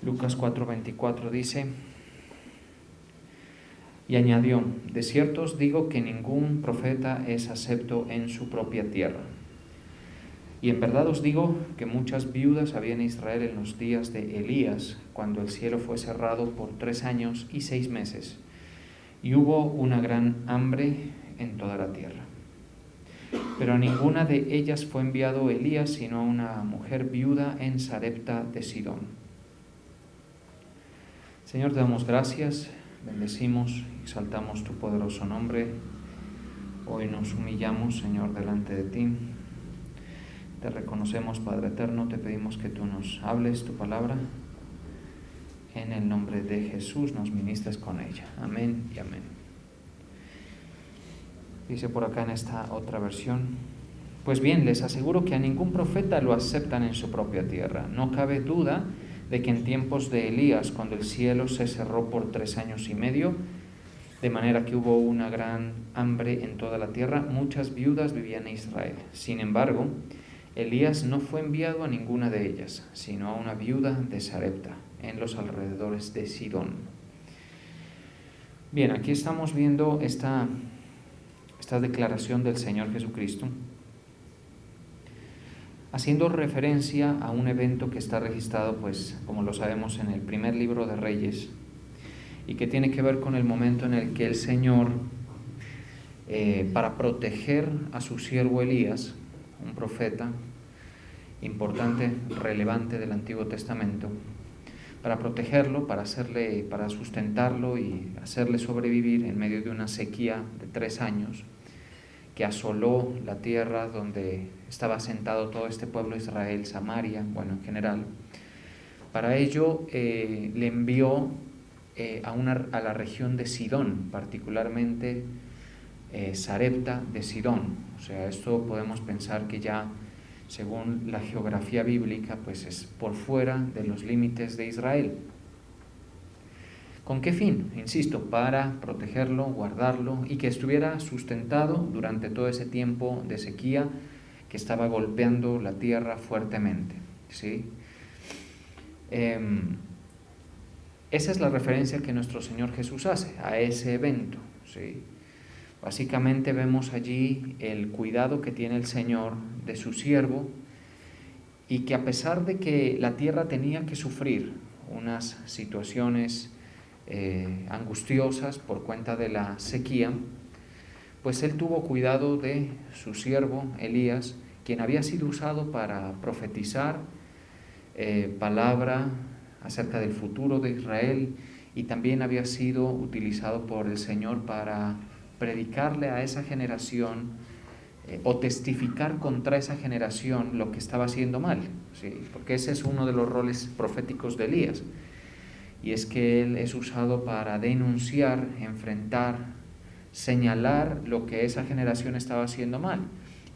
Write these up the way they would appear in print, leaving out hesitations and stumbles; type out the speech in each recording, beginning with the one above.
Lucas 4:24 dice: y añadió: de cierto os digo que ningún profeta es acepto en su propia tierra. Y en verdad os digo que muchas viudas había en Israel en los días de Elías, cuando el cielo fue cerrado por 3 años y 6 meses, y hubo una gran hambre en toda la tierra. Pero a ninguna de ellas fue enviado Elías, sino a una mujer viuda en Sarepta de Sidón. Señor, te damos gracias, bendecimos, exaltamos tu poderoso nombre. Hoy nos humillamos, Señor, delante de ti. Te reconocemos, Padre eterno, te pedimos que tú nos hables tu palabra. En el nombre de Jesús nos ministres con ella. Amén y amén. Dice por acá en esta otra versión: pues bien, les aseguro que a ningún profeta lo aceptan en su propia tierra. No cabe duda de que en tiempos de Elías, cuando el cielo se cerró por 3 años y medio, de manera que hubo una gran hambre en toda la tierra, muchas viudas vivían en Israel. Sin embargo, Elías no fue enviado a ninguna de ellas, sino a una viuda de Sarepta, en los alrededores de Sidón. Bien, aquí estamos viendo esta declaración del Señor Jesucristo, haciendo referencia a un evento que está registrado, pues, como lo sabemos, en el primer libro de Reyes, y que tiene que ver con el momento en el que el Señor, para proteger a su siervo Elías, un profeta importante, relevante del Antiguo Testamento, para protegerlo, para sustentarlo y hacerle sobrevivir en medio de una sequía de 3 años que asoló la tierra donde estaba asentado todo este pueblo de Israel, Samaria, bueno, en general. Para ello le envió a la región de Sidón, particularmente Sarepta de Sidón. O sea, esto podemos pensar que ya, según la geografía bíblica, pues es por fuera de los límites de Israel. ¿Con qué fin? Insisto, para protegerlo, guardarlo y que estuviera sustentado durante todo ese tiempo de sequía que estaba golpeando la tierra fuertemente, ¿sí? Esa es la referencia que nuestro Señor Jesús hace a ese evento, ¿sí? Básicamente vemos allí el cuidado que tiene el Señor de su siervo, y que a pesar de que la tierra tenía que sufrir unas situaciones angustiosas por cuenta de la sequía, pues Él tuvo cuidado de su siervo Elías, quien había sido usado para profetizar palabra acerca del futuro de Israel, y también había sido utilizado por el Señor para predicarle a esa generación o testificar contra esa generación lo que estaba haciendo mal, ¿sí? Porque ese es uno de los roles proféticos de Elías, y es que él es usado para denunciar, enfrentar, señalar lo que esa generación estaba haciendo mal,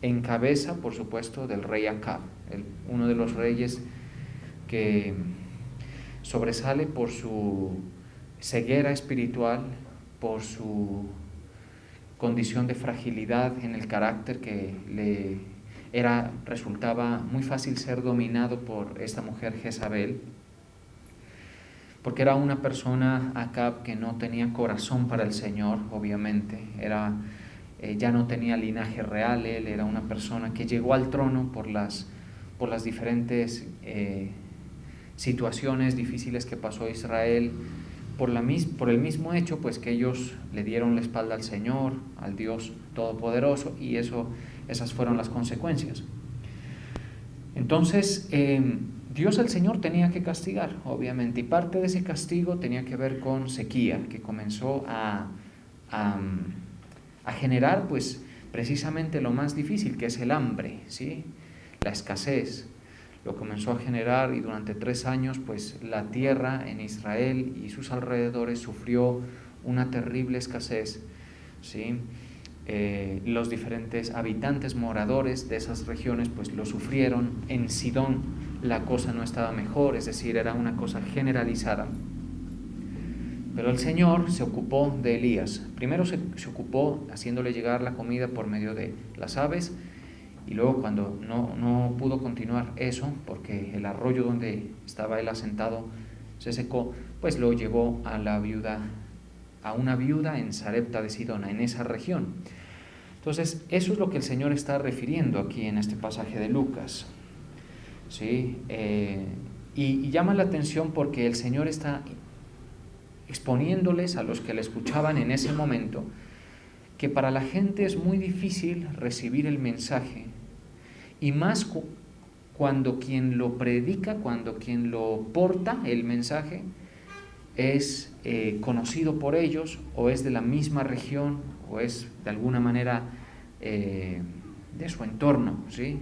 en cabeza, por supuesto, del rey Acab, uno de los reyes que sobresale por su ceguera espiritual, por su condición de fragilidad en el carácter, que resultaba muy fácil ser dominado por esta mujer Jezabel, porque era una persona, Acab, que no tenía corazón para el Señor, obviamente. Ya no tenía linaje real. Él era una persona que llegó al trono por las diferentes situaciones difíciles que pasó Israel, por el mismo hecho, pues, que ellos le dieron la espalda al Señor, al Dios Todopoderoso, y esas fueron las consecuencias. Entonces, Dios, el Señor, tenía que castigar, obviamente, y parte de ese castigo tenía que ver con sequía, que comenzó a generar, pues, precisamente lo más difícil, que es el hambre, ¿sí? La escasez lo comenzó a generar, y durante 3 años, pues, la tierra en Israel y sus alrededores sufrió una terrible escasez, ¿sí? Los diferentes habitantes, moradores de esas regiones, pues lo sufrieron. En Sidón la cosa no estaba mejor, es decir, era una cosa generalizada. Pero el Señor se ocupó de Elías. Primero se ocupó haciéndole llegar la comida por medio de las aves, y luego, cuando no pudo continuar eso, porque el arroyo donde estaba él asentado se secó, pues lo llevó a una viuda en Sarepta de Sidona, en esa región. Entonces, eso es lo que el Señor está refiriendo aquí en este pasaje de Lucas, ¿sí? Y llama la atención porque el Señor está exponiéndoles a los que le escuchaban en ese momento que para la gente es muy difícil recibir el mensaje, y más cuando quien lo predica, cuando quien lo porta el mensaje es conocido por ellos, o es de la misma región, o es de alguna manera de su entorno, ¿sí?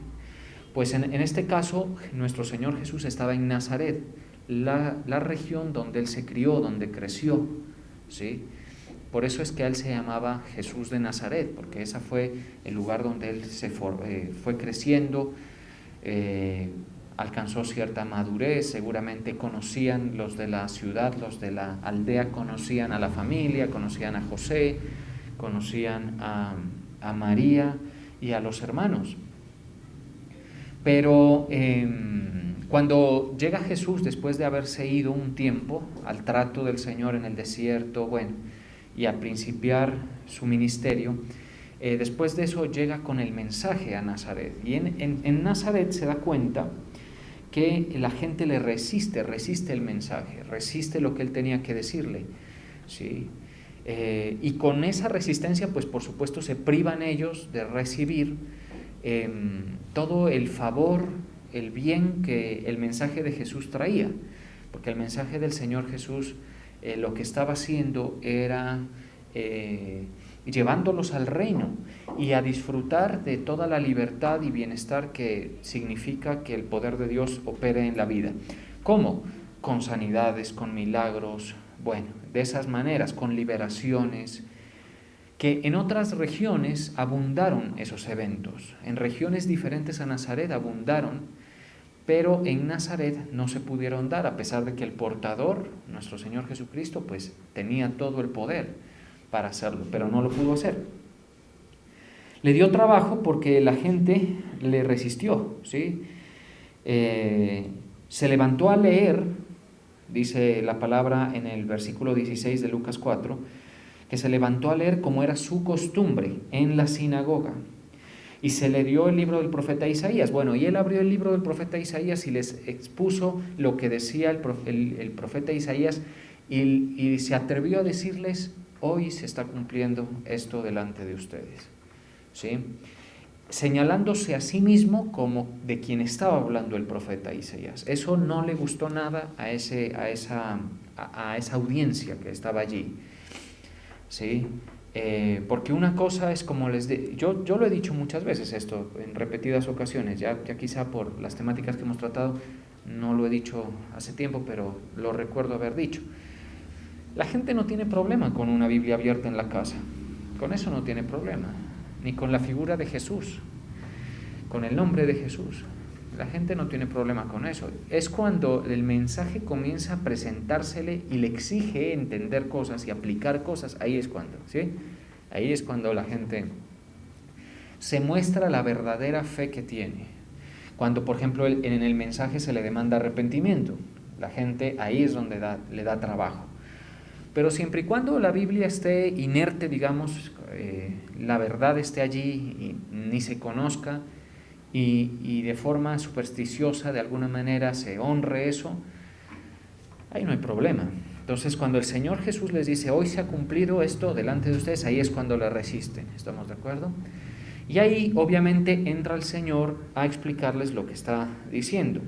Pues en este caso nuestro Señor Jesús estaba en Nazaret, la región donde Él se crió, donde creció, ¿sí? Por eso es que Él se llamaba Jesús de Nazaret, porque ese fue el lugar donde Él fue creciendo, alcanzó cierta madurez. Seguramente conocían los de la ciudad, los de la aldea, conocían a la familia, conocían a José, conocían a María y a los hermanos. Pero cuando llega Jesús, después de haberse ido un tiempo al trato del Señor en el desierto, y a principiar su ministerio, después de eso llega con el mensaje a Nazaret. Y en Nazaret se da cuenta que la gente le resiste el mensaje, resiste lo que Él tenía que decirle, ¿sí? Y con esa resistencia, pues por supuesto se privan ellos de recibir todo el favor, el bien que el mensaje de Jesús traía, porque el mensaje del Señor Jesús lo que estaba haciendo era llevándolos al reino y a disfrutar de toda la libertad y bienestar que significa que el poder de Dios opere en la vida. ¿Cómo? Con sanidades, con milagros, de esas maneras, con liberaciones, que en otras regiones abundaron esos eventos. En regiones diferentes a Nazaret abundaron, pero en Nazaret no se pudieron dar, a pesar de que el portador, nuestro Señor Jesucristo, pues tenía todo el poder para hacerlo, pero no lo pudo hacer. Le dio trabajo porque la gente le resistió, ¿sí? Se levantó a leer, dice la palabra en el versículo 16 de Lucas 4, que se levantó a leer como era su costumbre en la sinagoga. Y se le dio el libro del profeta Isaías. Y él abrió el libro del profeta Isaías y les expuso lo que decía el profeta Isaías, y se atrevió a decirles: hoy se está cumpliendo esto delante de ustedes, ¿sí? Señalándose a sí mismo como de quien estaba hablando el profeta Isaías. Eso no le gustó nada a esa audiencia que estaba allí, ¿sí? Porque una cosa es como yo lo he dicho muchas veces esto, en repetidas ocasiones, ya quizá por las temáticas que hemos tratado no lo he dicho hace tiempo, pero lo recuerdo haber dicho. La gente no tiene problema con una Biblia abierta en la casa, con eso no tiene problema, ni con la figura de Jesús, con el nombre de Jesús. La gente no tiene problema con eso. Es cuando el mensaje comienza a presentársele y le exige entender cosas y aplicar cosas, ahí es cuando, ¿sí? Ahí es cuando la gente se muestra la verdadera fe que tiene. Cuando, por ejemplo, en el mensaje se le demanda arrepentimiento, la gente ahí es donde le da trabajo. Pero siempre y cuando la Biblia esté inerte, digamos, la verdad esté allí y ni se conozca, y de forma supersticiosa de alguna manera se honre eso, ahí no hay problema. Entonces, cuando el Señor Jesús les dice: hoy se ha cumplido esto delante de ustedes, ahí es cuando le resisten. ¿Estamos de acuerdo? Y ahí obviamente entra el Señor a explicarles lo que está diciendo.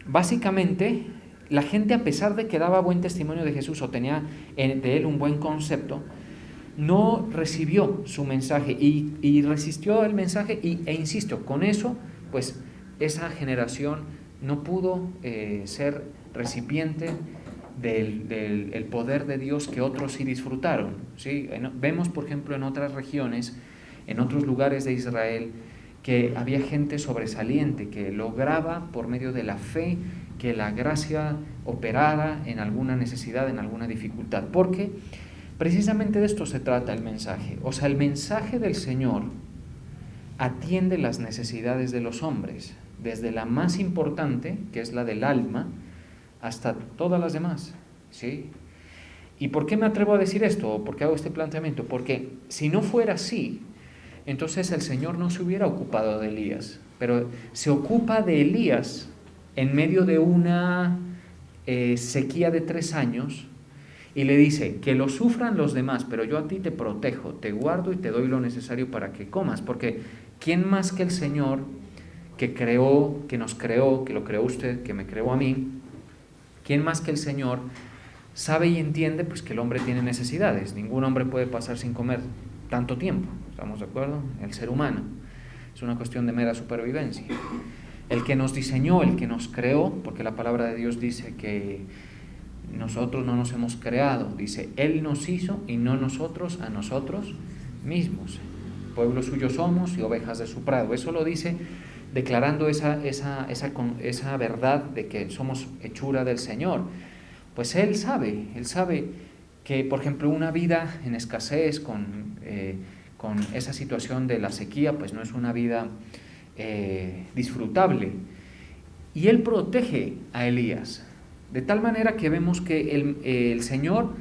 Básicamente, la gente, a pesar de que daba buen testimonio de Jesús o tenía de Él un buen concepto, no recibió su mensaje y resistió el mensaje e insisto, con eso, pues esa generación no pudo ser recipiente del poder de Dios que otros sí disfrutaron, ¿sí? Vemos, por ejemplo, en otras regiones, en otros lugares de Israel, que había gente sobresaliente que lograba, por medio de la fe, que la gracia operara en alguna necesidad, en alguna dificultad, porque precisamente de esto se trata el mensaje. O sea, el mensaje del Señor atiende las necesidades de los hombres, desde la más importante, que es la del alma, hasta todas las demás, ¿sí? ¿Y por qué me atrevo a decir esto? ¿O por qué hago este planteamiento? Porque si no fuera así, entonces el Señor no se hubiera ocupado de Elías, pero se ocupa de Elías en medio de una sequía de 3 años, y le dice, que lo sufran los demás, pero yo a ti te protejo, te guardo y te doy lo necesario para que comas, porque ¿quién más que el Señor que creó, que nos creó, que lo creó usted, que me creó a mí, quién más que el Señor sabe y entiende pues que el hombre tiene necesidades? Ningún hombre puede pasar sin comer tanto tiempo, ¿estamos de acuerdo? El ser humano es una cuestión de mera supervivencia. El que nos diseñó, el que nos creó, porque la palabra de Dios dice que nosotros no nos hemos creado, dice, Él nos hizo y no nosotros a nosotros mismos. Pueblo suyo somos y ovejas de su prado. Eso lo dice declarando esa verdad de que somos hechura del Señor. Pues Él sabe que, por ejemplo, una vida en escasez con esa situación de la sequía, pues no es una vida disfrutable. Y Él protege a Elías, de tal manera que vemos que el Señor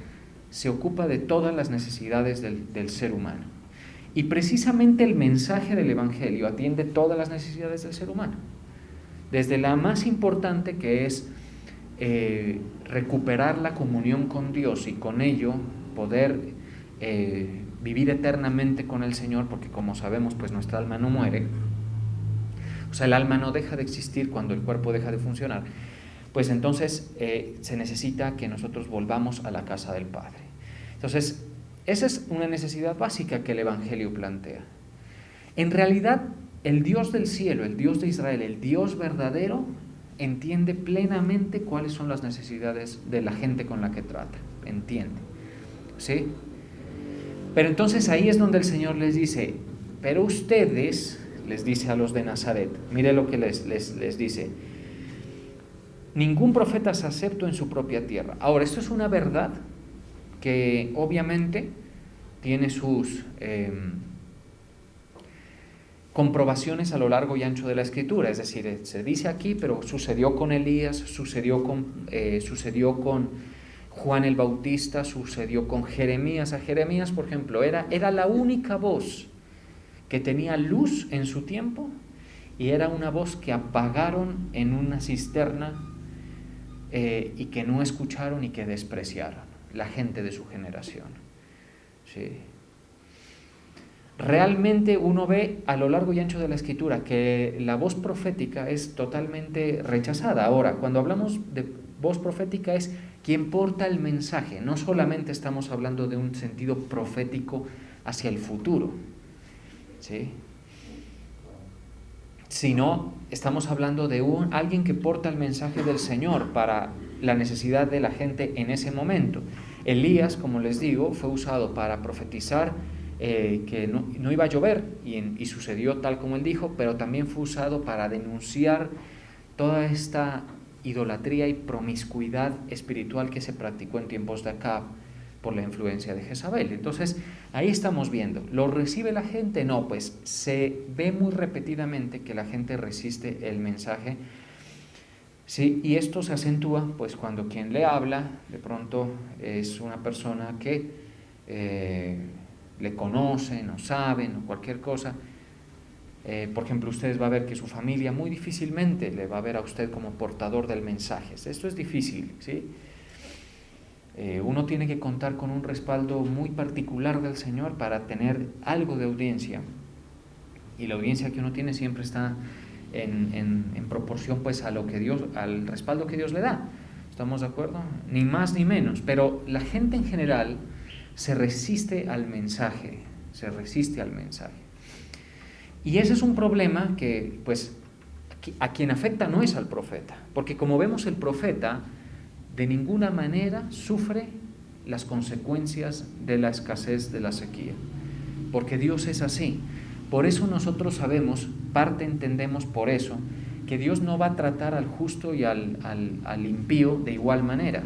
se ocupa de todas las necesidades del ser humano. Y precisamente el mensaje del Evangelio atiende todas las necesidades del ser humano. Desde la más importante, que es recuperar la comunión con Dios y con ello poder vivir eternamente con el Señor, porque como sabemos, pues nuestra alma no muere. O sea, el alma no deja de existir cuando el cuerpo deja de funcionar. Pues entonces se necesita que nosotros volvamos a la casa del Padre. Entonces, esa es una necesidad básica que el Evangelio plantea. En realidad, el Dios del cielo, el Dios de Israel, el Dios verdadero, entiende plenamente cuáles son las necesidades de la gente con la que trata. Entiende. ¿Sí? Pero entonces ahí es donde el Señor les dice, pero ustedes, les dice a los de Nazaret, mire lo que les dice, ningún profeta es acepto en su propia tierra. Ahora, esto es una verdad que obviamente tiene sus comprobaciones a lo largo y ancho de la Escritura. Es decir, se dice aquí, pero sucedió con Elías, sucedió con Juan el Bautista, sucedió con Jeremías. A Jeremías, por ejemplo, era la única voz que tenía luz en su tiempo, y era una voz que apagaron en una cisterna y que no escucharon y que despreciaron la gente de su generación. Sí. Realmente uno ve a lo largo y ancho de la Escritura que la voz profética es totalmente rechazada. Ahora, cuando hablamos de voz profética es quien porta el mensaje. No solamente estamos hablando de un sentido profético hacia el futuro, ¿sí?, sino estamos hablando de alguien que porta el mensaje del Señor para la necesidad de la gente en ese momento. Elías, como les digo, fue usado para profetizar que no iba a llover, y sucedió tal como él dijo, pero también fue usado para denunciar toda esta idolatría y promiscuidad espiritual que se practicó en tiempos de Acab por la influencia de Jezabel. Entonces, ahí estamos viendo, ¿lo recibe la gente? No, pues se ve muy repetidamente que la gente resiste el mensaje. Sí, y esto se acentúa pues cuando quien le habla de pronto es una persona que le conocen o saben o cualquier cosa. Por ejemplo, ustedes va a ver que su familia muy difícilmente le va a ver a usted como portador del mensaje. Esto es difícil, ¿sí? Uno tiene que contar con un respaldo muy particular del Señor para tener algo de audiencia, y la audiencia que uno tiene siempre está en proporción pues a lo que Dios, al respaldo que Dios le da. ¿Estamos de acuerdo? Ni más ni menos. Pero la gente en general se resiste al mensaje, y ese es un problema que pues a quien afecta no es al profeta, porque como vemos, el profeta de ninguna manera sufre las consecuencias de la escasez de la sequía, porque Dios es así. Por eso nosotros sabemos, entendemos por eso, que Dios no va a tratar al justo y al impío de igual manera.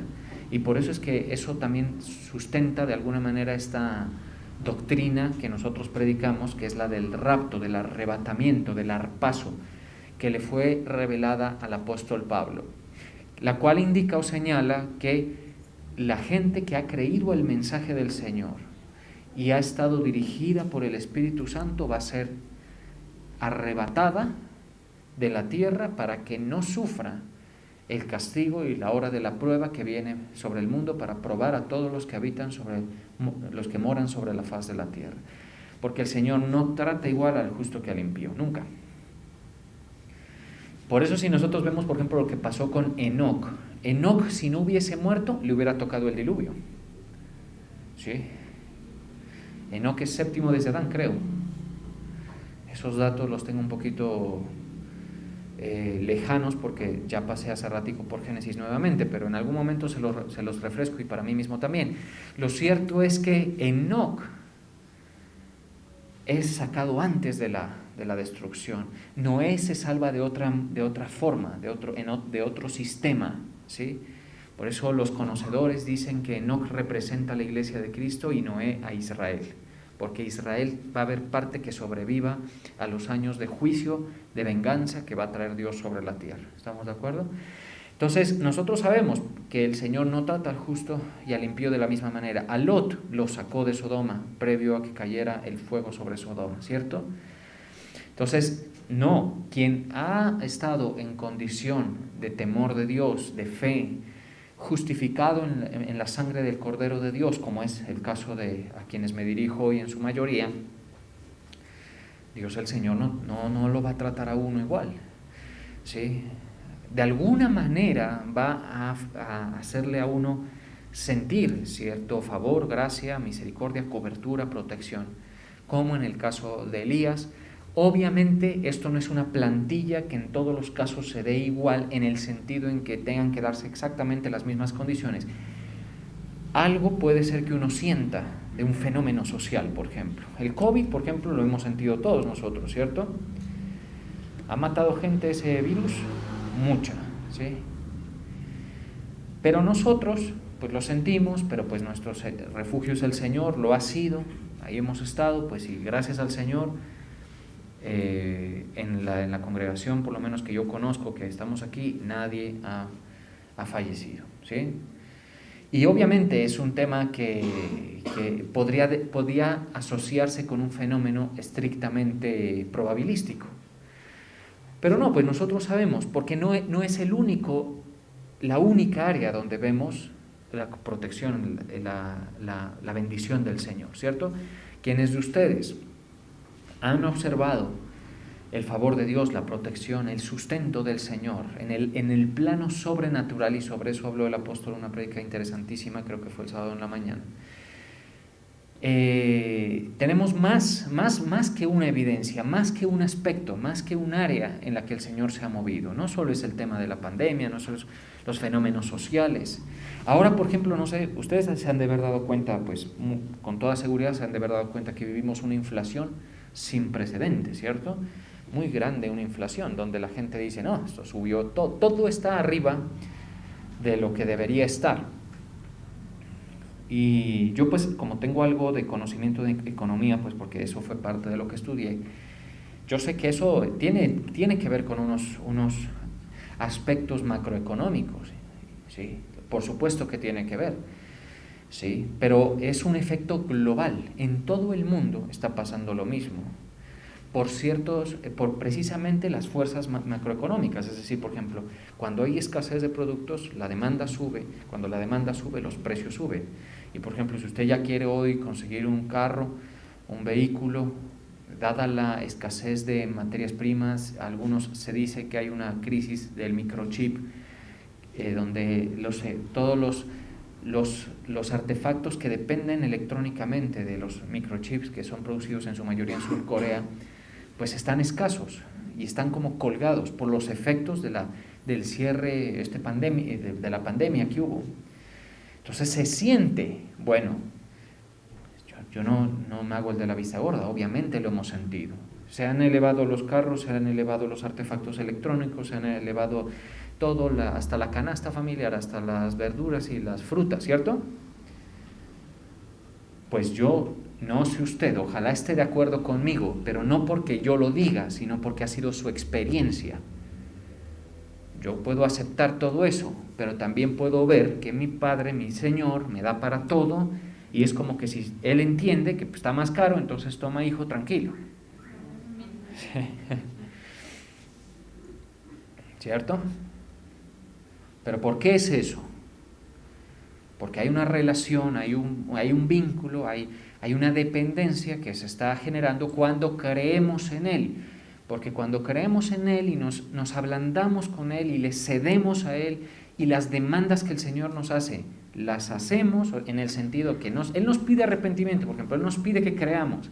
Y por eso es que eso también sustenta de alguna manera esta doctrina que nosotros predicamos, que es la del rapto, del arrebatamiento, del arpazo, que le fue revelada al apóstol Pablo, la cual indica o señala que la gente que ha creído el mensaje del Señor y ha estado dirigida por el Espíritu Santo va a ser arrebatada de la tierra para que no sufra el castigo y la hora de la prueba que viene sobre el mundo para probar a todos los que habitan los que moran sobre la faz de la tierra. Porque el Señor no trata igual al justo que al impío, nunca. Por eso si nosotros vemos, por ejemplo, lo que pasó con Enoc, si no hubiese muerto, le hubiera tocado el diluvio. ¿Sí? Enoc es séptimo desde Adán, creo. Esos datos los tengo un poquito lejanos porque ya pasé hace ratico por Génesis nuevamente, pero en algún momento se los refresco y para mí mismo también. Lo cierto es que Enoc es sacado antes de la destrucción. Noé se salva de otra forma, de otro sistema, ¿sí? Por eso los conocedores dicen que Enoc representa a la iglesia de Cristo y Noé a Israel, porque Israel va a haber parte que sobreviva a los años de juicio, de venganza que va a traer Dios sobre la tierra. ¿Estamos de acuerdo? Entonces, nosotros sabemos que el Señor no trata al justo y al impío de la misma manera. A Lot lo sacó de Sodoma previo a que cayera el fuego sobre Sodoma, ¿cierto? Entonces, no, quien ha estado en condición de temor de Dios, de fe, justificado en la sangre del Cordero de Dios, como es el caso de a quienes me dirijo hoy en su mayoría, Dios el Señor no lo va a tratar a uno igual, ¿sí? De alguna manera va a hacerle a uno sentir cierto favor, gracia, misericordia, cobertura, protección, como en el caso de Elías. Obviamente esto no es una plantilla que en todos los casos se dé igual en el sentido en que tengan que darse exactamente las mismas condiciones. Algo puede ser que uno sienta de un fenómeno social, por ejemplo. El COVID, por ejemplo, lo hemos sentido todos nosotros, ¿cierto? ¿Ha matado gente ese virus? Mucha, ¿sí? Pero nosotros, pues lo sentimos, pero pues nuestro refugio es el Señor, lo ha sido, ahí hemos estado, pues y gracias al Señor, en la congregación, por lo menos que yo conozco, que estamos aquí, nadie ha fallecido, ¿sí? Y obviamente es un tema que podría asociarse con un fenómeno estrictamente probabilístico. Pero no, pues nosotros sabemos, porque no es la única área donde vemos la protección, la bendición del Señor, ¿cierto? Quienes de ustedes han observado el favor de Dios, la protección, el sustento del Señor en el plano sobrenatural, y sobre eso habló el apóstol en una prédica interesantísima, creo que fue el sábado en la mañana. Tenemos más que una evidencia, más que un aspecto, más que un área en la que el Señor se ha movido. No solo es el tema de la pandemia, no solo es los fenómenos sociales. Ahora, por ejemplo, no sé, ustedes se han de haber dado cuenta, pues con toda seguridad se han de haber dado cuenta que vivimos una inflación sin precedentes, ¿cierto? Muy grande, una inflación, donde la gente dice, no, esto subió, todo está arriba de lo que debería estar. Y yo pues como tengo algo de conocimiento de economía, pues porque eso fue parte de lo que estudié, yo sé que eso tiene que ver con unos aspectos macroeconómicos, ¿sí? Por supuesto que tiene que ver, ¿sí? Pero es un efecto global, en todo el mundo está pasando lo mismo, por precisamente las fuerzas macroeconómicas. Es decir, por ejemplo, cuando hay escasez de productos, la demanda sube, cuando la demanda sube, los precios suben. Y por ejemplo, si usted ya quiere hoy conseguir un carro, un vehículo, dada la escasez de materias primas, algunos se dice que hay una crisis del microchip, donde todos los artefactos que dependen electrónicamente de los microchips, que son producidos en su mayoría en Sur Corea, pues están escasos y están como colgados por los efectos del cierre de la pandemia que hubo. Entonces se siente, bueno, yo no me hago el de la vista gorda, obviamente lo hemos sentido. Se han elevado los carros, se han elevado los artefactos electrónicos, se han elevado todo, hasta la canasta familiar, hasta las verduras y las frutas, ¿cierto? Pues yo no sé usted, ojalá esté de acuerdo conmigo, pero no porque yo lo diga, sino porque ha sido su experiencia. Yo puedo aceptar todo eso, pero también puedo ver que mi Padre, mi Señor, me da para todo, y es como que si Él entiende que está más caro, entonces toma, hijo, tranquilo. ¿Cierto? ¿Pero por qué es eso? Porque hay una relación, hay un vínculo, hay una dependencia que se está generando cuando creemos en Él. Porque cuando creemos en Él y nos ablandamos con Él y le cedemos a Él, y las demandas que el Señor nos hace, las hacemos en el sentido que Él nos pide arrepentimiento, por ejemplo, Él nos pide que creamos,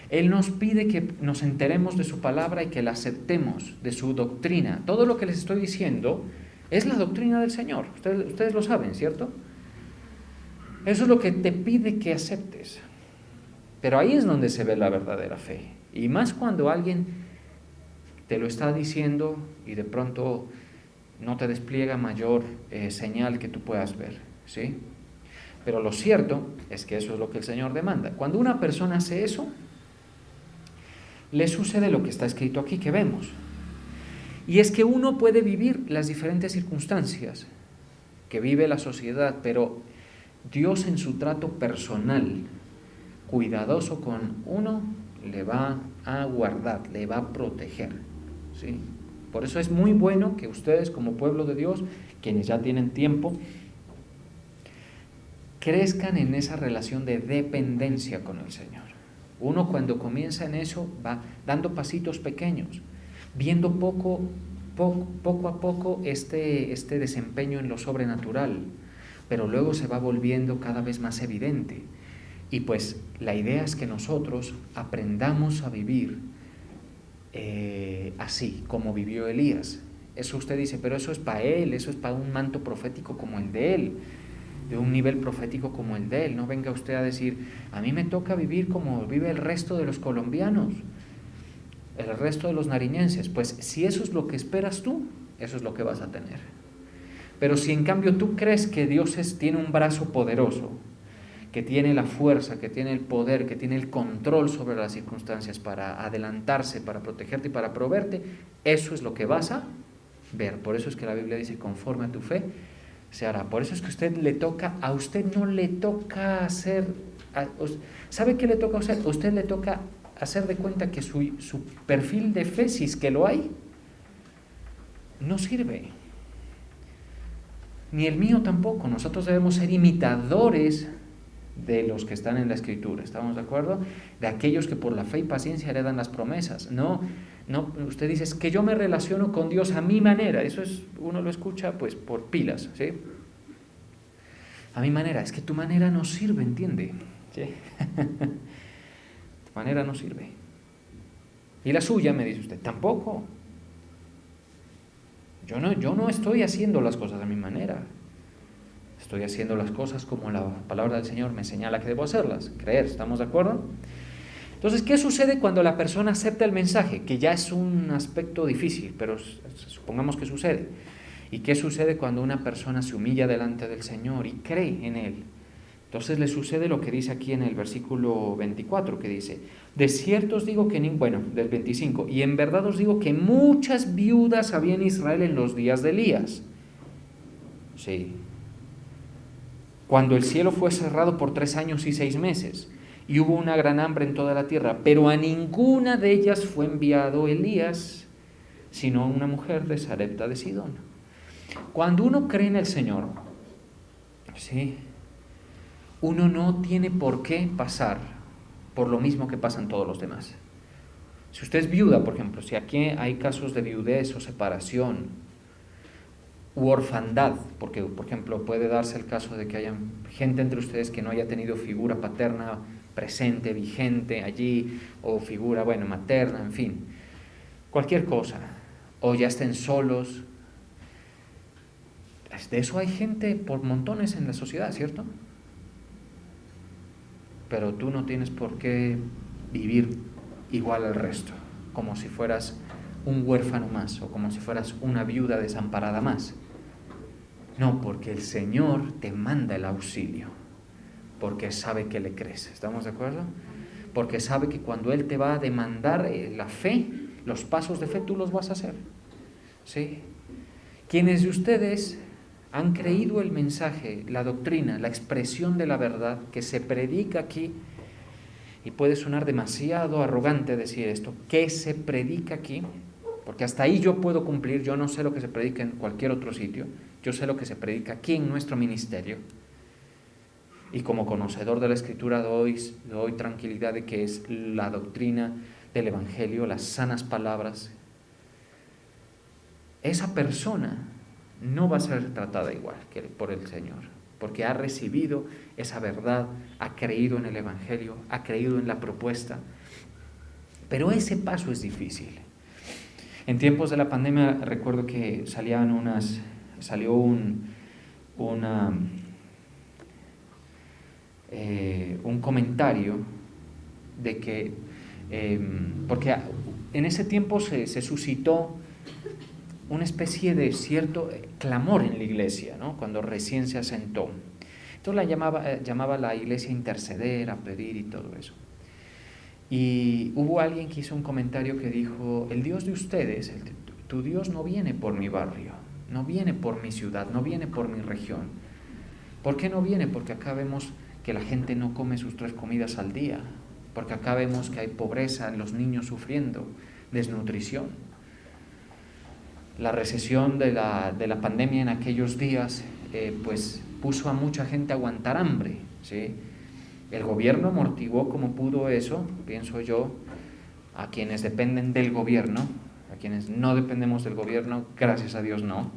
Él nos pide que nos enteremos de su palabra y que la aceptemos, de su doctrina. Todo lo que les estoy diciendo es la doctrina del Señor, ustedes lo saben, ¿cierto? Eso es lo que te pide que aceptes. Pero ahí es donde se ve la verdadera fe. Y más cuando alguien te lo está diciendo y de pronto no te despliega mayor señal que tú puedas ver, ¿sí? Pero lo cierto es que eso es lo que el Señor demanda. Cuando una persona hace eso, le sucede lo que está escrito aquí, que vemos. Y es que uno puede vivir las diferentes circunstancias que vive la sociedad, pero Dios en su trato personal, cuidadoso con uno, le va a guardar, le va a proteger, ¿sí? Por eso es muy bueno que ustedes como pueblo de Dios, quienes ya tienen tiempo, crezcan en esa relación de dependencia con el Señor. Uno cuando comienza en eso va dando pasitos pequeños, viendo poco a poco este desempeño en lo sobrenatural, pero luego se va volviendo cada vez más evidente. Y pues la idea es que nosotros aprendamos a vivir así como vivió Elías. Eso usted dice, pero eso es para él, eso es para un manto profético como el de él, de un nivel profético como el de él. No venga usted a decir, a mí me toca vivir como vive el resto de los colombianos, el resto de los nariñenses. Pues si eso es lo que esperas tú, eso es lo que vas a tener. Pero si en cambio tú crees que Dios tiene un brazo poderoso, que tiene la fuerza, que tiene el poder, que tiene el control sobre las circunstancias para adelantarse, para protegerte y para proveerte, eso es lo que vas a ver. Por eso es que la Biblia dice, conforme a tu fe se hará. Por eso es que a usted no le toca hacer, ¿sabe qué le toca a usted? A usted le toca hacer de cuenta que su perfil de fe, si es que lo hay, no sirve. Ni el mío tampoco. Nosotros debemos ser imitadores de los que están en la Escritura, ¿estamos de acuerdo? De aquellos que por la fe y paciencia heredan las promesas. No, usted dice, es que yo me relaciono con Dios a mi manera. Eso uno lo escucha pues por pilas, ¿sí? A mi manera. Es que tu manera no sirve, ¿entiende? ¿Sí? Tu manera no sirve. Y la suya, me dice usted, tampoco. Yo no estoy haciendo las cosas a mi manera. Estoy haciendo las cosas como la palabra del Señor me señala que debo hacerlas. Creer, ¿estamos de acuerdo? Entonces, ¿qué sucede cuando la persona acepta el mensaje? Que ya es un aspecto difícil, pero supongamos que sucede. ¿Y qué sucede cuando una persona se humilla delante del Señor y cree en Él? Entonces le sucede lo que dice aquí en el versículo 24, que dice, de cierto os digo que, del 25, y en verdad os digo que muchas viudas había en Israel en los días de Elías. Sí. Cuando el cielo fue cerrado por 3 años y 6 meses, y hubo una gran hambre en toda la tierra, pero a ninguna de ellas fue enviado Elías, sino a una mujer de Sarepta de Sidón. Cuando uno cree en el Señor, ¿sí?, uno no tiene por qué pasar por lo mismo que pasan todos los demás. Si usted es viuda, por ejemplo, si aquí hay casos de viudez o separación u orfandad, porque, por ejemplo, puede darse el caso de que haya gente entre ustedes que no haya tenido figura paterna presente, vigente allí, o figura, materna, en fin, cualquier cosa, o ya estén solos. De eso hay gente por montones en la sociedad, ¿cierto? Pero tú no tienes por qué vivir igual al resto, como si fueras un huérfano más, o como si fueras una viuda desamparada más. No, porque el Señor te manda el auxilio, porque sabe que le crees, ¿estamos de acuerdo? Porque sabe que cuando Él te va a demandar la fe, los pasos de fe tú los vas a hacer, ¿sí? Quienes de ustedes han creído el mensaje, la doctrina, la expresión de la verdad que se predica aquí, y puede sonar demasiado arrogante decir esto, ¿qué se predica aquí? Porque hasta ahí yo puedo cumplir, yo no sé lo que se predica en cualquier otro sitio, yo sé lo que se predica aquí en nuestro ministerio. Y como conocedor de la Escritura doy tranquilidad de que es la doctrina del Evangelio, las sanas palabras. Esa persona no va a ser tratada igual que por el Señor, porque ha recibido esa verdad, ha creído en el Evangelio, ha creído en la propuesta. Pero ese paso es difícil. En tiempos de la pandemia recuerdo que salió un comentario de que, porque en ese tiempo se suscitó una especie de cierto clamor en la iglesia, ¿no? Cuando recién se asentó. Entonces la llamaba la iglesia a interceder, a pedir y todo eso. Y hubo alguien que hizo un comentario que dijo, el Dios de ustedes, tu Dios no viene por mi barrio, no viene por mi ciudad, no viene por mi región. ¿Por qué no viene? Porque acá vemos que la gente no come sus 3 comidas al día, porque acá vemos que hay pobreza, los niños sufriendo, desnutrición. La recesión de la pandemia en aquellos días pues puso a mucha gente a aguantar hambre, ¿sí? El gobierno amortiguó como pudo eso, pienso yo, a quienes dependen del gobierno, a quienes no dependemos del gobierno, gracias a Dios no,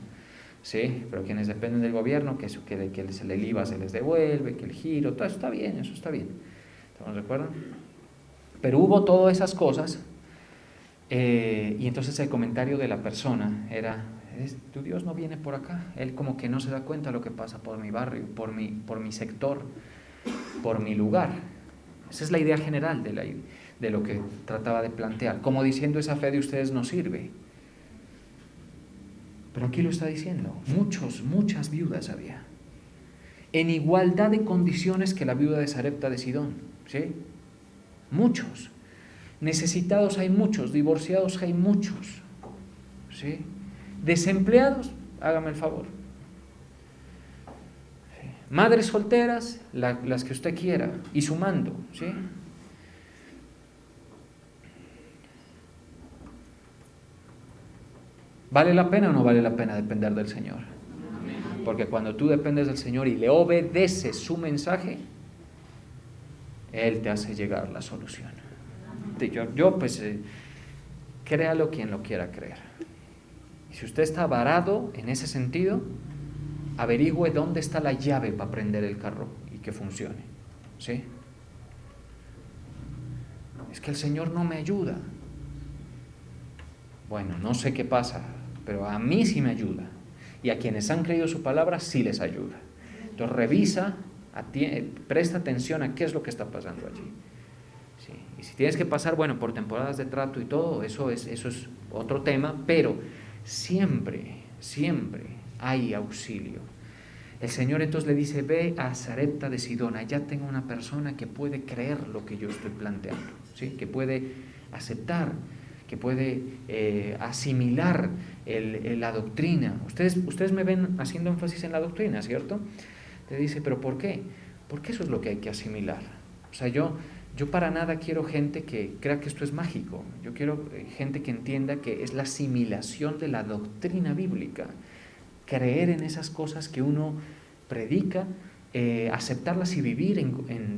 ¿sí? Pero quienes dependen del gobierno, que el IVA se les devuelve, que el giro, todo eso está bien, ¿estamos de acuerdo? Pero hubo todas esas cosas, y entonces el comentario de la persona era, tu Dios no viene por acá, Él como que no se da cuenta de lo que pasa por mi barrio, por mi sector, por mi lugar. Esa es la idea general de lo que trataba de plantear, como diciendo esa fe de ustedes no sirve. Pero aquí lo está diciendo, muchas viudas había, en igualdad de condiciones que la viuda de Sarepta de Sidón, ¿sí? Muchos, necesitados hay muchos, divorciados hay muchos, ¿sí? Desempleados, hágame el favor. Madres solteras, las que usted quiera, y sumando, ¿sí? ¿Vale la pena o no vale la pena depender del Señor? Porque cuando tú dependes del Señor y le obedeces su mensaje, Él te hace llegar la solución. Créalo quien lo quiera creer. Y si usted está varado en ese sentido, averigüe dónde está la llave para prender el carro y que funcione, ¿sí? Es que el Señor no me ayuda. Bueno, no sé qué pasa, pero a mí sí me ayuda. Y a quienes han creído su palabra sí les ayuda. Entonces revisa, presta atención a qué es lo que está pasando allí. ¿Sí? Y si tienes que pasar, bueno, por temporadas de trato y todo, eso es otro tema, pero siempre hay auxilio. El Señor entonces le dice, ve a Sarepta de Sidón, allá tengo una persona que puede creer lo que yo estoy planteando, ¿sí? Que puede aceptar, que puede asimilar la doctrina. Ustedes me ven haciendo énfasis en la doctrina, ¿cierto? Te dice, ¿pero por qué? Porque eso es lo que hay que asimilar. O sea, yo para nada quiero gente que crea que esto es mágico. Yo quiero gente que entienda que es la asimilación de la doctrina bíblica. Creer en esas cosas que uno predica, aceptarlas y vivir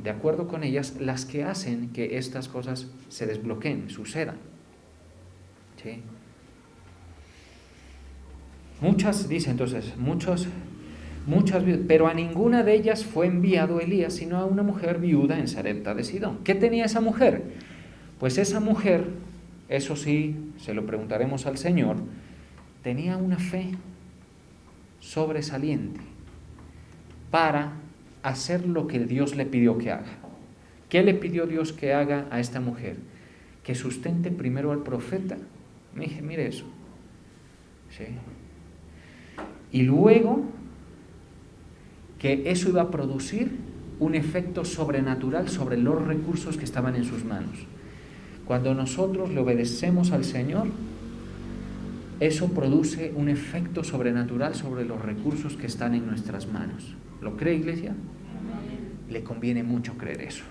de acuerdo con ellas, las que hacen que estas cosas se desbloqueen, sucedan. ¿Sí? Muchas, dice entonces, muchas, pero a ninguna de ellas fue enviado Elías, sino a una mujer viuda en Sarepta de Sidón. ¿Qué tenía esa mujer? Pues esa mujer, eso sí, se lo preguntaremos al Señor, tenía una fe sobresaliente para hacer lo que Dios le pidió que haga. ¿Qué le pidió Dios que haga a esta mujer? Que sustente primero al profeta. Mire eso. ¿Sí? Y luego que eso iba a producir un efecto sobrenatural sobre los recursos que estaban en sus manos. Cuando nosotros le obedecemos al Señor, eso produce un efecto sobrenatural sobre los recursos que están en nuestras manos. ¿Lo cree, iglesia? Le conviene mucho creer eso,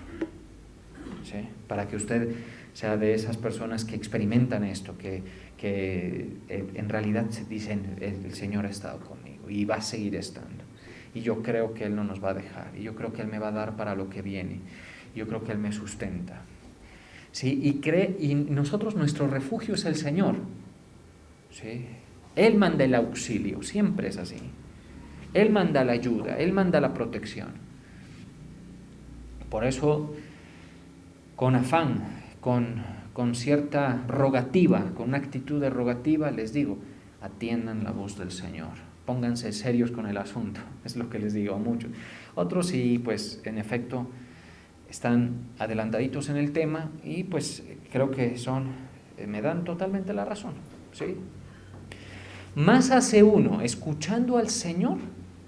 ¿sí? Para que usted sea de esas personas que experimentan esto, que en realidad se dicen, el Señor ha estado conmigo y va a seguir estando. Y yo creo que Él no nos va a dejar. Y yo creo que Él me va a dar para lo que viene. Yo creo que Él me sustenta. ¿Sí? Y nosotros, nuestro refugio es el Señor. ¿Sí? Él manda el auxilio, siempre es así. Él manda la ayuda, Él manda la protección. Por eso, con afán, con cierta rogativa, con una actitud de rogativa, les digo, atiendan la voz del Señor. Pónganse serios con el asunto, es lo que les digo a muchos. Otros sí, pues, en efecto, están adelantaditos en el tema y pues creo que me dan totalmente la razón, ¿sí? Más hace uno escuchando al Señor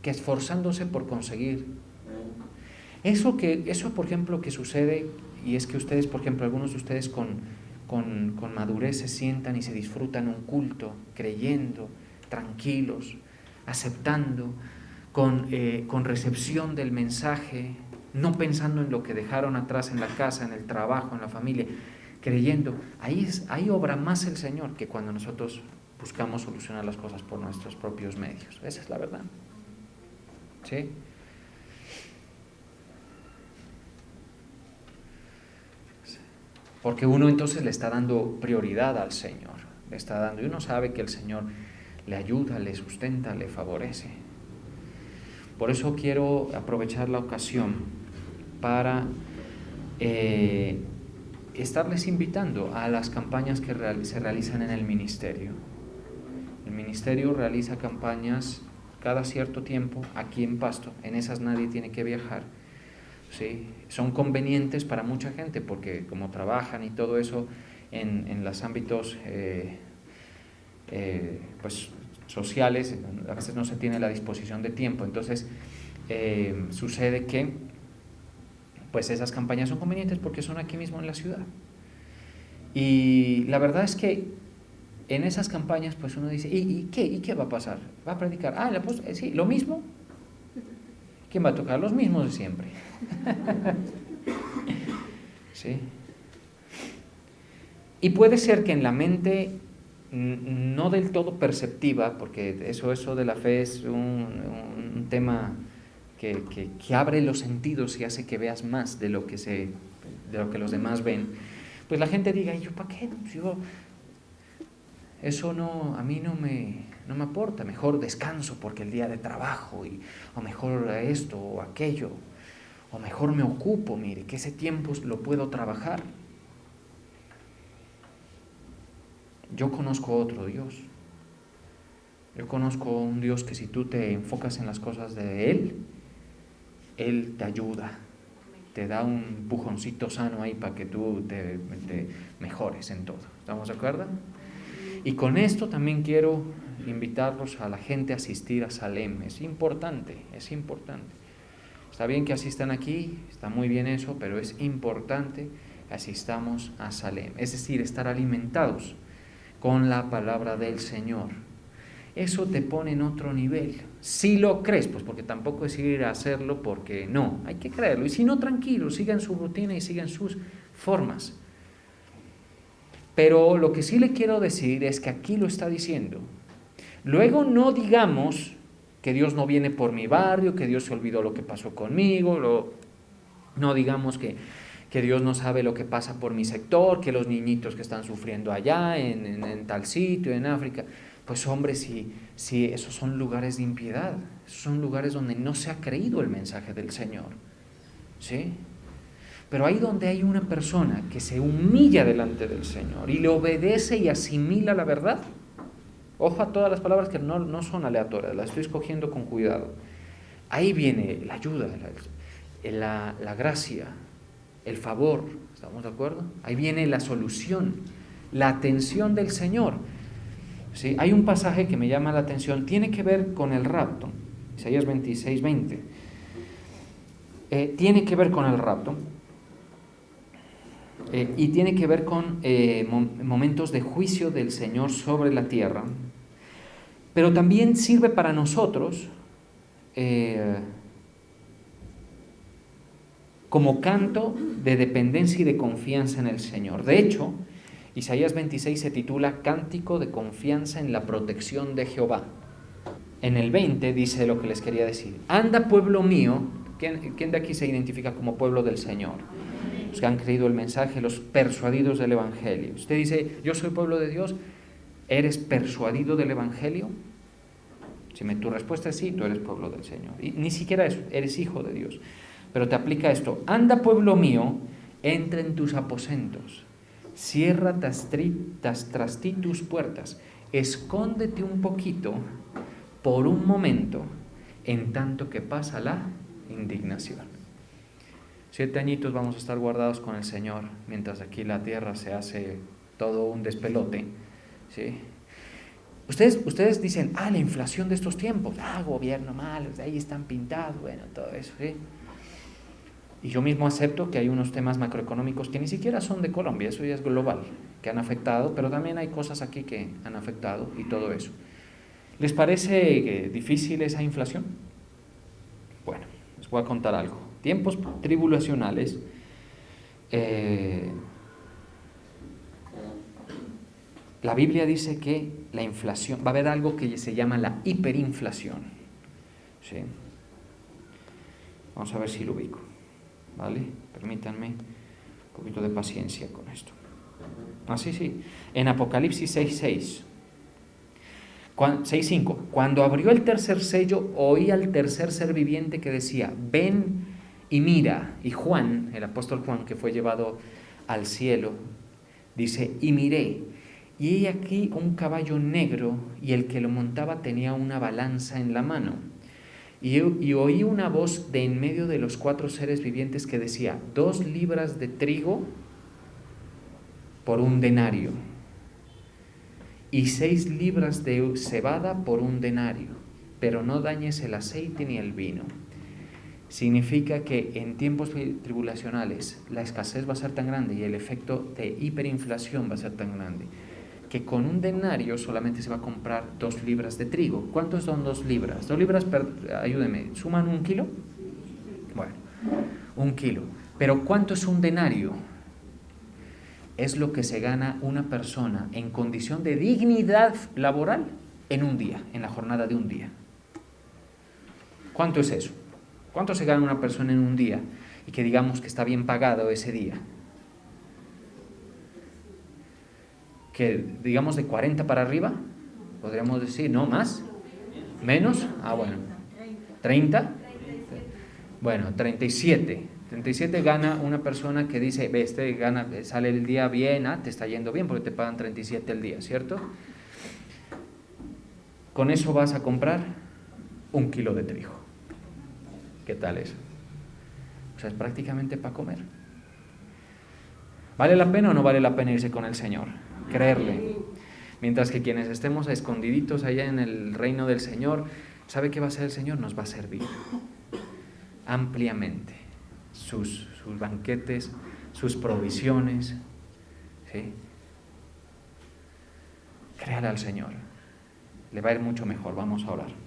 que esforzándose por conseguir. Eso, por ejemplo, que sucede, y es que ustedes, por ejemplo, algunos de ustedes con madurez se sientan y se disfrutan un culto, creyendo, tranquilos, aceptando, con recepción del mensaje, no pensando en lo que dejaron atrás en la casa, en el trabajo, en la familia, creyendo. Ahí obra más el Señor que cuando nosotros buscamos solucionar las cosas por nuestros propios medios. Esa es la verdad. ¿Sí? Porque uno entonces le está dando prioridad al Señor. Y uno sabe que el Señor le ayuda, le sustenta, le favorece. Por eso quiero aprovechar la ocasión para estarles invitando a las campañas que se realizan en el ministerio. El ministerio realiza campañas cada cierto tiempo aquí en Pasto. En esas nadie tiene que viajar. ¿Sí? Son convenientes para mucha gente porque como trabajan y todo eso en los ámbitos pues sociales, a veces no se tiene la disposición de tiempo. Entonces sucede que pues esas campañas son convenientes porque son aquí mismo en la ciudad. Y la verdad es que en esas campañas pues uno dice, ¿y qué va a pasar? ¿Va a predicar? Sí, lo mismo. ¿Quién va a tocar? Los mismos de siempre. ¿Sí? Y puede ser que en la mente no del todo perceptiva, porque eso de la fe es un tema que abre los sentidos y hace que veas más de lo que los demás ven, pues la gente diga, ¿y yo para qué? Eso a mí no me aporta, mejor descanso porque el día de trabajo, o mejor esto o aquello, o mejor me ocupo, mire, que ese tiempo lo puedo trabajar. Yo conozco otro Dios. Yo conozco un Dios que si tú te enfocas en las cosas de Él te ayuda, te da un empujoncito sano ahí para que tú te mejores en todo. ¿Estamos de acuerdo? Y con esto también quiero invitarlos a la gente a asistir a Salem. Es importante. Está bien que asistan aquí, está muy bien eso, pero es importante que asistamos a Salem. Es decir, estar alimentados con la palabra del Señor. Eso te pone en otro nivel. Si lo crees, pues porque tampoco es ir a hacerlo porque no, hay que creerlo. Y si no, tranquilo, sigan su rutina y sigan sus formas. Pero lo que sí le quiero decir es que aquí lo está diciendo. Luego no digamos que Dios no viene por mi barrio, que Dios se olvidó lo que pasó conmigo, no digamos que Dios no sabe lo que pasa por mi sector, que los niñitos que están sufriendo allá en tal sitio, en África. Pues hombre, si esos son lugares de impiedad, esos son lugares donde no se ha creído el mensaje del Señor, ¿sí? Pero ahí donde hay una persona que se humilla delante del Señor y le obedece y asimila la verdad, ojo a todas las palabras que no son aleatorias, las estoy escogiendo con cuidado. Ahí viene la ayuda, la gracia, el favor, ¿estamos de acuerdo? Ahí viene la solución, la atención del Señor. ¿Sí? Hay un pasaje que me llama la atención, tiene que ver con el rapto, Isaías 26:20. Tiene que ver con el rapto y tiene que ver con momentos de juicio del Señor sobre la tierra. Pero también sirve para nosotros como canto de dependencia y de confianza en el Señor. De hecho, Isaías 26 se titula Cántico de confianza en la protección de Jehová. En el 20 dice lo que les quería decir. Anda, pueblo mío. ¿Quién de aquí se identifica como pueblo del Señor? Los que han creído el mensaje, los persuadidos del Evangelio. Usted dice, yo soy pueblo de Dios. ¿Eres persuadido del Evangelio? Si tu respuesta es sí, tú eres pueblo del Señor. Y ni siquiera eso, eres hijo de Dios. Pero te aplica esto. Anda, pueblo mío, entra en tus aposentos. Cierra tras ti tus puertas. Escóndete un poquito por un momento en tanto que pasa la indignación. 7 añitos vamos a estar guardados con el Señor, mientras aquí la tierra se hace todo un despelote, ¿sí? Ustedes dicen, la inflación de estos tiempos, gobierno malo, ahí están pintados, bueno, todo eso, ¿sí? Y yo mismo acepto que hay unos temas macroeconómicos que ni siquiera son de Colombia, eso ya es global, que han afectado, pero también hay cosas aquí que han afectado y todo eso. ¿Les parece difícil esa inflación? Bueno, les voy a contar algo. Tiempos tribulacionales, la Biblia dice que la inflación, va a haber algo que se llama la hiperinflación, ¿sí? Vamos a ver si lo ubico, ¿vale? Permítanme un poquito de paciencia con esto. Sí. En Apocalipsis 6:6. 6:5. Cuando abrió el tercer sello, oí al tercer ser viviente que decía, ven y mira. Y Juan, el apóstol Juan, que fue llevado al cielo, dice, y miré, y he aquí un caballo negro, y el que lo montaba tenía una balanza en la mano. Y oí una voz de en medio de los 4 seres vivientes que decía, 2 libras de trigo por un denario, y 6 libras de cebada por un denario, pero no dañes el aceite ni el vino. Significa que en tiempos tribulacionales la escasez va a ser tan grande y el efecto de hiperinflación va a ser tan grande, que con un denario solamente se va a comprar 2 libras de trigo. ¿Cuántos son 2 libras? 2 libras, ayúdenme, ¿suman 1 kilo? Bueno, 1 kilo. Pero ¿cuánto es un denario? Es lo que se gana una persona en condición de dignidad laboral en un día, en la jornada de un día. ¿Cuánto es eso? ¿Cuánto se gana una persona en un día y que digamos que está bien pagado ese día? Que digamos de 40 para arriba, podríamos decir, ¿no? ¿Más? ¿Menos? Bueno. ¿30? Bueno, 37. 37 gana una persona que dice, sale el día bien, te está yendo bien porque te pagan 37 el día, ¿cierto? Con eso vas a comprar 1 kilo de trigo. ¿Qué tal eso? O sea, es prácticamente para comer. ¿Vale la pena o no vale la pena irse con el Señor? Creerle. Mientras que quienes estemos escondiditos allá en el reino del Señor, ¿sabe qué va a hacer el Señor? Nos va a servir ampliamente. Sus banquetes, sus provisiones, ¿sí? Créale al Señor. Le va a ir mucho mejor. Vamos a orar.